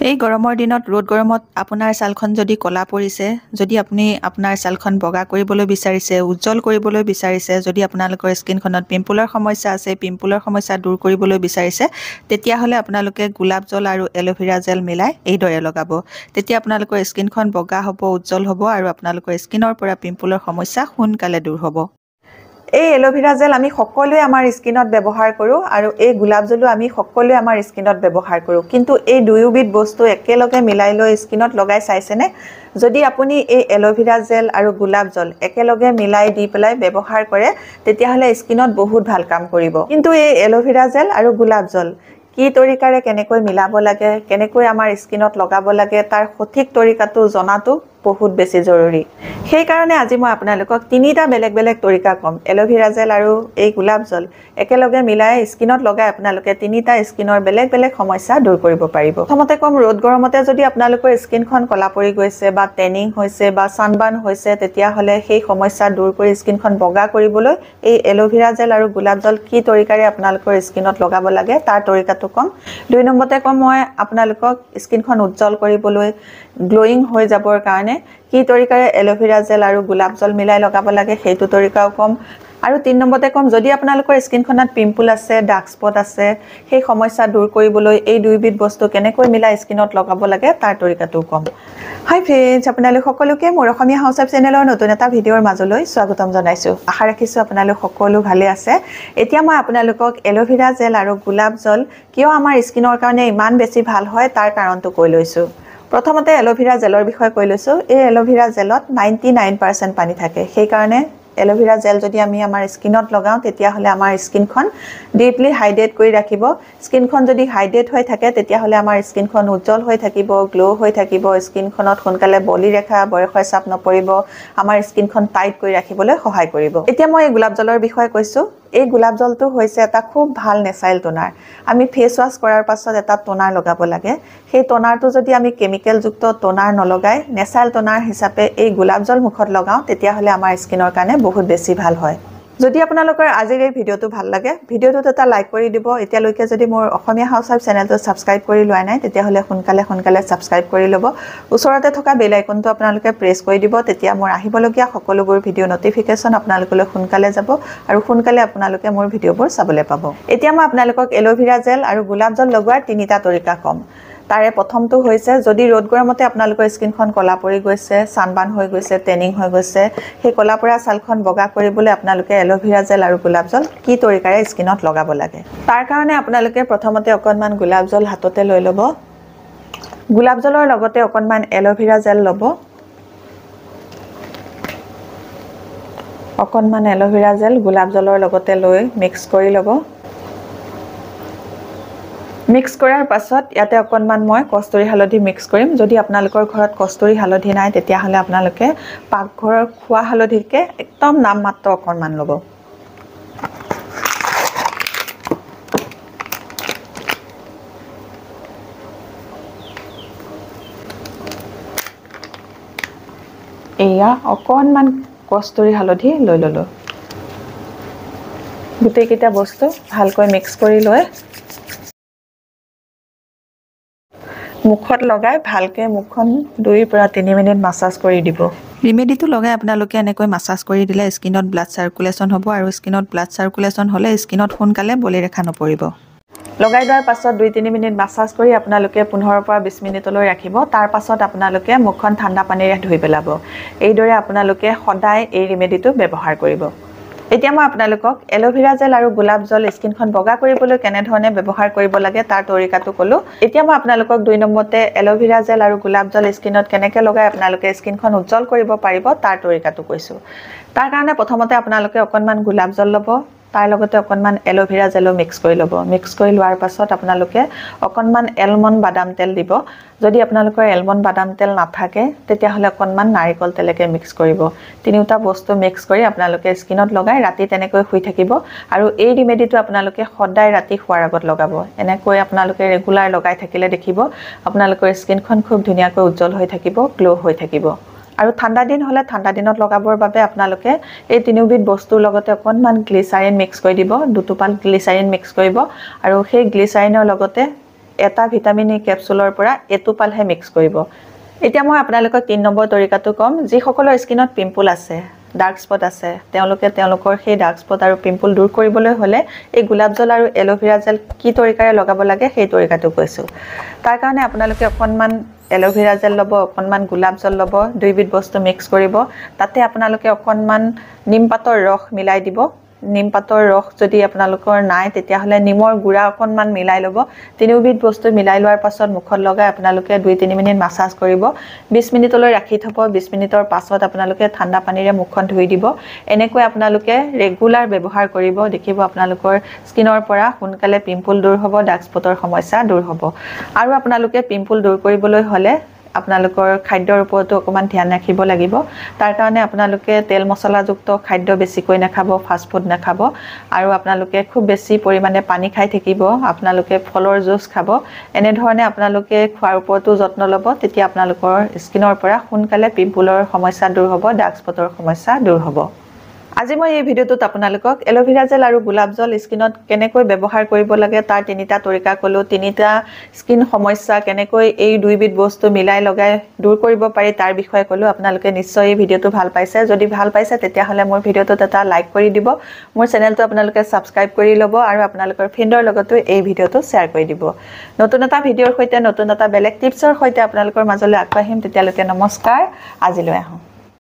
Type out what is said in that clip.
এই গৰমৰ দিনত ৰ'দ গৰমত আপোনাৰ ছালখন যদি ক'লা পৰিছে, যদি আপুনি আপোনাৰ ছালখন বগা কৰিবলৈ বিচাৰিছে, উজ্জ্বল কৰিবলৈ বিচাৰিছে, যদি আপোনালোকৰ স্কিনখনত পিম্পলৰ সমস্যা আছে, পিম্পলৰ সমস্যা দূৰ কৰিবলৈ বিচাৰিছে, তেতিয়াহ'লে আপোনালোকে গোলাপ জল আৰু এল'ভেৰা জেল মিলাই এইদৰে লগাব। তেতিয়া আপোনালোকৰ স্কিনখন বগা হ'ব, উজ্জ্বল হ'ব আৰু আপোনালোকৰ স্কিনৰ পৰা পিম্পলৰ সমস্যা সোনকালে দূৰ হ'ব। এই এল'ভেৰা জেল আমি সকলোৱে আমাৰ স্কিনত ব্যৱহাৰ কৰোঁ আৰু এই গোলাপ জলো আমি সকলোৱে আমাৰ স্কিনত ব্যৱহাৰ কৰোঁ। কিন্তু এই দুয়োবিধ বস্তু একেলগে মিলাই লৈ স্কিনত লগাই চাইছেনে? যদি আপুনি এই এল'ভেৰা জেল আৰু গোলাপ জল একেলগে মিলাই দি পেলাই ব্যৱহাৰ কৰে, তেতিয়াহ'লে স্কিনত বহুত ভাল কাম কৰিব। কিন্তু এই এল'ভেৰা জেল আৰু গোলাপ জল কি তৰিকাৰে কেনেকৈ মিলাব লাগে, কেনেকৈ আমাৰ স্কিনত লগাব লাগে, তাৰ সঠিক তৰিকাটো জনাটো বহুত বেছি জৰুৰী। সেইকাৰণে আজি মই আপোনালোকক তিনিটা বেলেগ বেলেগ তৰিকা ক'ম। এল'ভেৰা জেল আৰু এই গোলাপ জল একেলগে মিলাই স্কিনত লগাই আপোনালোকে তিনিটা স্কিনৰ বেলেগ বেলেগ সমস্যা দূৰ কৰিব পাৰিব। প্ৰথমতে ক'ম, ৰ'দ গৰমতে যদি আপোনালোকৰ স্কিনখন ক'লা পৰি গৈছে বা টেনিং হৈছে বা ছানবাৰ্ণ হৈছে, তেতিয়াহ'লে সেই সমস্যা দূৰ কৰি স্কিনখন বগা কৰিবলৈ এই এল'ভেৰা জেল আৰু গোলাপ জল কি তৰিকাৰে আপোনালোকৰ স্কিনত লগাব লাগে তাৰ তৰিকাটো ক'ম। 2 নম্বৰতে ক'ম মই আপোনালোকক স্কিনখন উজ্জ্বল কৰিবলৈ, গ্ল'য়িং হৈ যাবৰ কাৰণে কি তৰিকাৰে এল'ভেৰা জেল আৰু গোলাপ জল মিলাই লগাব লাগে সেইটো তৰিকাও ক'ম। আৰু 3 নম্বৰতে ক'ম, যদি আপোনালোকৰ স্কিনখনত পিম্পল আছে, ডাৰ্ক স্পট আছে, সেই সমস্যা দূৰ কৰিবলৈ এই দুইবিধ বস্তু কেনেকৈ মিলাই স্কিনত লগাব লাগে তাৰ তৰিকাটো ক'ম। হাই ফ্ৰেণ্ডছ, আপোনালোক সকলোকে মোৰ অসমীয়া হাউচৱাইফ চেনেলৰ নতুন এটা ভিডিঅ'ৰ মাজলৈ স্বাগতম জনাইছোঁ। আশা ৰাখিছোঁ আপোনালোক সকলো ভালে আছে। এতিয়া মই আপোনালোকক এল'ভেৰা জেল আৰু গোলাপ জল কিয় আমাৰ স্কিনৰ কাৰণে ইমান বেছি ভাল হয় তাৰ কাৰণটো কৈ লৈছোঁ। প্ৰথমতে এল'ভেৰা জেলৰ বিষয়ে কৈ লৈছোঁ। এই এল'ভেৰা জেলত 99% পানী থাকে। সেইকাৰণে এল'ভেৰা জেল যদি আমি আমাৰ স্কিনত লগাওঁ, তেতিয়াহ'লে আমাৰ স্কিনখন ডিপলি হাইড্ৰেট কৰি ৰাখিব। স্কিনখন যদি হাইড্ৰেট হৈ থাকে, তেতিয়াহ'লে আমাৰ স্কিনখন উজ্জ্বল হৈ থাকিব, গ্ল' হৈ থাকিব, স্কিনখনত সোনকালে বলি ৰেখা, বয়সৰ চাপ নপৰিব, আমাৰ স্কিনখন টাইট কৰি ৰাখিবলৈ সহায় কৰিব। এতিয়া মই এই গোলাপ জলৰ বিষয়ে কৈছোঁ। এই গোলাপ জলটো হৈছে এটা খুব ভাল নেচাৰেল টোনাৰ। আমি ফেচ ৱাছ কৰাৰ পাছত এটা টোনাৰ লগাব লাগে। সেই টোনাৰটো যদি আমি কেমিকেলযুক্ত টোনাৰ নলগাই নেচাৰেল টোনাৰ হিচাপে এই গোলাপ জল মুখত লগাওঁ, তেতিয়াহ'লে আমাৰ স্কিনৰ কাৰণে বহুত বেছি ভাল হয়। যদি আপোনালোকৰ আজিৰ এই ভিডিঅ'টো ভাল লাগে, ভিডিঅ'টোত এটা লাইক কৰি দিব। এতিয়ালৈকে যদি মোৰ অসমীয়া হাউচৱাইফ চেনেলটো ছাবস্ক্ৰাইব কৰি লোৱা নাই, তেতিয়াহ'লে সোনকালে ছাবস্ক্ৰাইব কৰি ল'ব। ওচৰতে থকা বেল আইকনটো আপোনালোকে প্ৰেছ কৰি দিব। তেতিয়া মোৰ আহিবলগীয়া সকলোবোৰ ভিডিঅ' নটিফিকেশ্যন আপোনালোকলৈ সোনকালে যাব আৰু সোনকালে আপোনালোকে মোৰ ভিডিঅ'বোৰ চাবলৈ পাব। এতিয়া মই আপোনালোকক এল'ভেৰা জেল আৰু গোলাপ জল লগোৱাৰ তিনিটা তৰিকা ক'ম। তাৰে প্ৰথমটো হৈছে, যদি ৰ'দ গৰমতে আপোনালোকৰ স্কিনখন ক'লা পৰি গৈছে, ছানবাৰ্ণ হৈ গৈছে, টেনিং হৈ গৈছে, সেই ক'লা পৰা ছালখন বগা কৰিবলৈ আপোনালোকে এল'ভেৰা জেল আৰু গোলাপ জল কি তৰিকাৰে স্কিনত লগাব লাগে। তাৰ কাৰণে আপোনালোকে প্ৰথমতে অকণমান গোলাপ জল হাততে লৈ ল'ব। গোলাপ জলৰ লগতে অকণমান এল'ভেৰা জেল ল'ব। অকণমান এল'ভেৰা জেল গোলাপ জলৰ লগতে লৈ মিক্স কৰি ল'ব। মিক্স কৰাৰ পাছত ইয়াতে অকণমান মই কষ্টুৰি হালধি মিক্স কৰিম। যদি আপোনালোকৰ ঘৰত কষ্টুৰি হালধি নাই, তেতিয়াহ'লে আপোনালোকে পাকঘৰৰ খোৱা হালধিতকৈ একদম নামমাত্ৰ অকণমান ল'ব। এয়া অকণমান কষ্টুৰি হালধি লৈ ল'লোঁ। গোটেইকেইটা বস্তু ভালকৈ মিক্স কৰি লৈ মুখত লগাই ভালকৈ মুখখন 2 পৰা 3 মিনিট মাছাজ কৰি দিব। ৰিমেডিটো লগাই আপোনালোকে এনেকৈ মাছাজ কৰি দিলে স্কিনত ব্লাড চাৰ্কুলেশ্যন হ'ব আৰু স্কিনত ব্লাড চাৰ্কুলেশ্যন হ'লে স্কিনত সোনকালে বলি ৰেখা নপৰিব। লগাই দিয়াৰ পাছত 2-3 মিনিট মাছাজ কৰি আপোনালোকে 15 পৰা 20 মিনিটলৈ ৰাখিব। তাৰ পাছত আপোনালোকে মুখখন ঠাণ্ডা পানীৰে ধুই পেলাব। এইদৰে আপোনালোকে সদায় এই ৰিমেডিটো ব্যৱহাৰ কৰিব। এতিয়া মই আপোনালোকক এল'ভেৰা জেল আৰু গোলাপ জল স্কিনখন বগা কৰিবলৈ কেনেধৰণে ব্যৱহাৰ কৰিব লাগে তাৰ তৰিকাটো ক'লোঁ। এতিয়া মই আপোনালোকক 2 নম্বৰতে এল'ভেৰা জেল আৰু গোলাপ জল স্কিনত কেনেকৈ লগাই আপোনালোকে স্কিনখন উজ্জ্বল কৰিব পাৰিব তাৰ তৰিকাটো কৈছোঁ। তাৰ কাৰণে প্ৰথমতে আপোনালোকে অকণমান গোলাপ জল ল'ব, তাৰ লগতে অকণমান এল'ভেৰা জেলো মিক্স কৰি ল'ব। মিক্স কৰি লোৱাৰ পাছত আপোনালোকে অকণমান এলমণ্ড বাদাম তেল দিব। যদি আপোনালোকৰ এলমণ্ড বাদাম তেল নাথাকে, তেতিয়াহ'লে অকণমান নাৰিকল তেলকে মিক্স কৰিব। তিনিওটা বস্তু মিক্স কৰি আপোনালোকে স্কিনত লগাই ৰাতি তেনেকৈ শুই থাকিব। আৰু এই ৰিমেডিটো আপোনালোকে সদায় ৰাতি শোৱাৰ আগত লগাব। এনেকৈ আপোনালোকে ৰেগুলাৰ লগাই থাকিলে দেখিব আপোনালোকৰ স্কিনখন খুব ধুনীয়াকৈ উজ্জ্বল হৈ থাকিব, গ্ল' হৈ থাকিব। আৰু ঠাণ্ডা দিন হ'লে ঠাণ্ডা দিনত লগাবৰ বাবে আপোনালোকে এই তিনিওবিধ বস্তুৰ লগতে অকণমান গ্লিচাৰিন মিক্স কৰি দিব। 2 টোপাল গ্লিচাৰিন মিক্স কৰিব আৰু সেই গ্লিচাৰিনৰ লগতে এটা ভিটামিন ই কেপচুলৰ পৰা এটোপালহে মিক্স কৰিব এতিয়া মই আপোনালোকক 3 নম্বৰ তৰিকাটো কম যিসকলৰ স্কিনত পিম্পল আছে ডাৰ্ক স্পট আছে তেওঁলোকৰ সেই ডাৰ্ক স্পট আৰু পিম্পল দূৰ কৰিবলৈ হলে এই গোলাপ জল আৰু এলোভেৰা জেল কি তৰিকাৰে লগাব লাগে সেই তৰিকাটো কৈছো তাৰ কাৰণে আপোনালোকে অকনমান এলোভেৰা জেল লব অকনমান গোলাপ জল লব দুইবিধ বস্তু মিক্স কৰিব তাতে আপোনালোকে অকনমান নিম পাতৰ ৰস মিলাই দিব নিম পাতৰ ৰস যদি আপোনালোকৰ নাই তেতিয়া হলে নিমৰ গুড়া অকনমান মিলাই লব তিনিবিধ বস্তু মিলাই লোৱাৰ পাছত মুখত লগাই আপোনালোকে 2-3 মিনিট মাসাজ কৰিব 20 মিনিটলৈ ৰাখি থব 20 মিনিটৰ পাছত আপোনালোকে ঠাণ্ডা পানীৰে মুখখন ধুই দিব এনেকৈ আপোনালোকে ৰেগুলাৰ ব্যৱহাৰ কৰিব দেখিব আপোনালোকৰ স্কিনৰ পৰা সোনকালে পিম্পল দূৰ হ'ব ডাৰ্ক স্পটৰ সমস্যা দূৰ হ'ব আৰু আপোনালোকে পিম্পল দূৰ কৰিবলৈ হলে আপোনালোকৰ খাদ্যৰ ওপৰতো অকমান ধ্যান ৰাখিব লাগিব তাৰ কাৰণে আপোনালোকে তেল মছলাযুক্ত খাদ্য বেছিকৈ নাখাব ফাষ্ট ফুড নাখাব আৰু আপোনালোকে খুব বেছি পৰিমাণে পানী খাই থাকিব আপোনালোকে ফলৰ জুচ খাব এনে ধৰণে আপোনালোকে খোৱাৰ ওপৰতো যত্ন ল'ব তেতিয়া আপোনালোকৰ স্কিনৰ পৰা সোনকালে পিম্পলৰ সমস্যা দূৰ হ'ব ডাৰ্ক স্পটৰ সমস্যা দূৰ হ'ব আজি মই এই ভিডিওটোত আপোনালোকক এলোভেৰা জেল আৰু গোলাপ জল স্কিনত কেনেকৈ ব্যৱহাৰ কৰিব লাগে তাৰ তিনিটা তৰিকা কলো তিনিটা স্কিন সমস্যা কেনেকৈ এই দুইবিধ বস্তু মিলাই লগাই দূৰ কৰিব পাৰি তাৰ বিষয়ে কলো আপোনালোকে নিশ্চয় এই ভিডিওটো ভাল পাইছে যদি ভাল পাইছে তেতিয়া হলে মোৰ ভিডিওটোত এটা লাইক কৰি দিব মোৰ চেনেলটো আপোনালোকে সাবস্ক্ৰাইব কৰি লব আৰু আপোনালোকৰ ফ্ৰেণ্ডৰ লগতো এই ভিডিওটো শেয়াৰ কৰি দিব নতুন এটা ভিডিওৰ সৈতে নতুন এটা বেলেগ টিপছৰ সৈতে আপোনালোকৰ মাজলৈ আগবাঢ়িম তেতিয়ালৈকে নমস্কাৰ আজিলৈ আহো